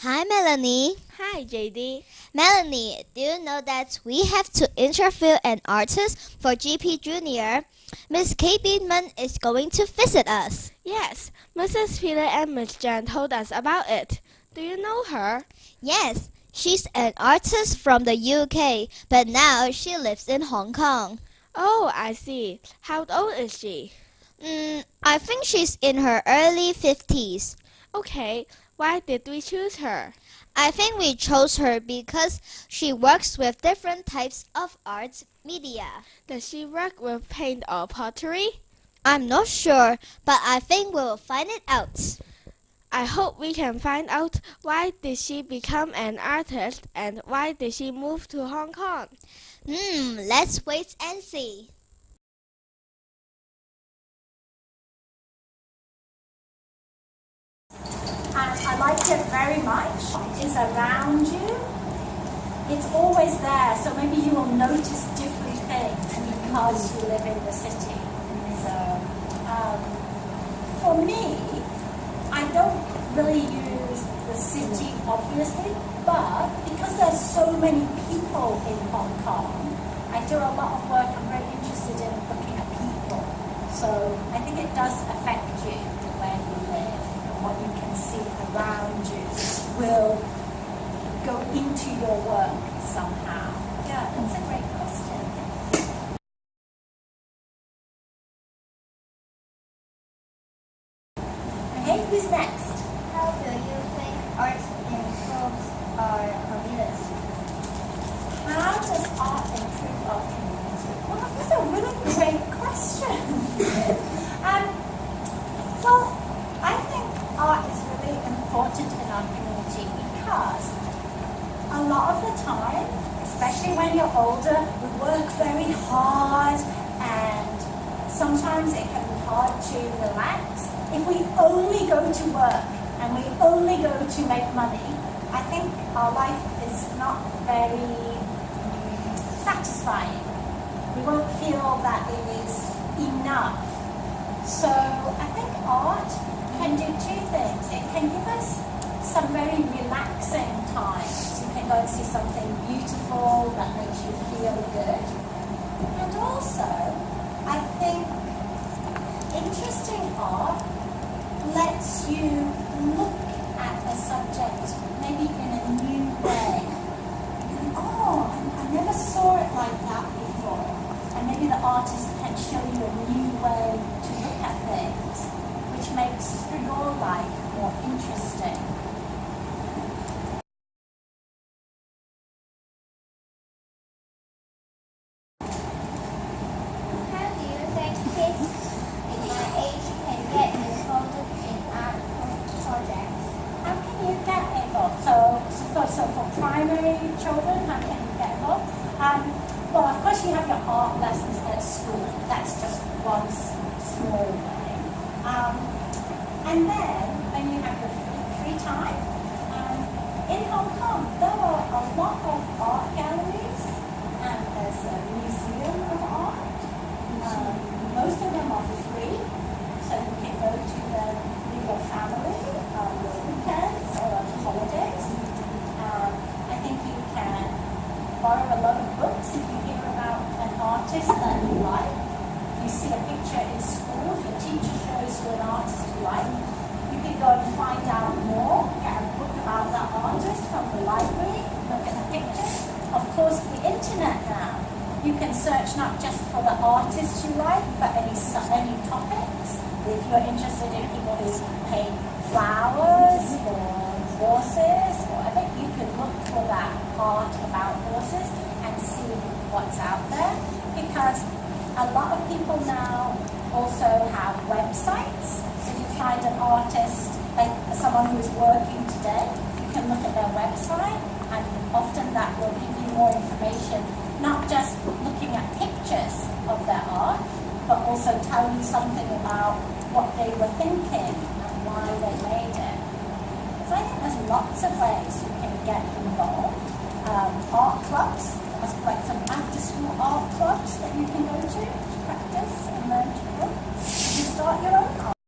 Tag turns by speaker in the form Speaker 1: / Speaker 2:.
Speaker 1: Hi, Melanie.
Speaker 2: Hi, JD.
Speaker 1: Melanie, do you know that we have to interview an artist for GP Junior? Miss Kay Beadman is going to visit us.
Speaker 2: Yes, Mrs. Peter and Miss Chen told us about it. Do you know her?
Speaker 1: Yes, she's an artist from the UK, but now she lives in Hong Kong.
Speaker 2: Oh, I see. How old is she?
Speaker 1: I think she's in her early 50s.
Speaker 2: Okay, why did we choose her?
Speaker 1: I think we chose her because she works with different types of art media.
Speaker 2: Does she work with paint or pottery?
Speaker 1: I'm not sure, but I think we'll find it out.
Speaker 2: I hope we can find out why did she become an artist and why did she move to Hong Kong.
Speaker 1: Let's wait and see.
Speaker 3: I like it very much. It's around you. It's always there, so maybe you will notice different things because you live in the city. So, for me, I don't really use the city, obviously, but because there's so many people in Hong Kong, I do a lot of work. I'm very interested in looking at people. So I think it does affect you where you live. What you can see around you will go into your work somehow. Yeah, that's a great question. Okay, who's next?
Speaker 1: How do you think art improves our community?
Speaker 3: How does art improve our community? Well, that's a really great question. Well, I think art is really important in our community because a lot of the time, especially when you're older, we work very hard and sometimes it can be hard to relax. If we only go to work and we only go to make money, I think our life is not very satisfying. We won't feel that it is enough. So I think art can do two things. It can give us some very relaxing times. You can go and see something beautiful that makes you feel good. And also, I think interesting art lets you look at a subject maybe in a new way. I never saw it like that before. And maybe the artist can show you a new way to look at things, which makes your life more interesting.
Speaker 1: How do you think kids in my age can get involved in art projects?
Speaker 3: How can you get involved? So for primary children, how can you get involved? Well, of course you have your art lessons at school. That's just one small way. And then when you have your free time, in Hong Kong there are a lot of art galleries and there's a museum of art. Most of them are free, so you can go to them with your family on your weekends or on holidays. I think you can borrow a lot of books if you hear about an artist that you like. If you see a picture in school, if your teacher shows you an artist you like, you can go and find out more, get a book about that artist from the library, look at the pictures. Of course, the internet now, you can search not just for the artists you like, but any topics. If you're interested in people who paint flowers or horses, or I think you can look for that art about horses and see what's out there. Because a lot of people now also have websites. So if you find an artist, like someone who's working today, you can look at their website, and often that will give you more information, not just looking at pictures of their art, but also tell you something about what they were thinking and why they made it. So I think there's lots of ways you can get involved. Art clubs, there's quite some after-school art clubs that you can go to practice and learn to draw. You can start your own art.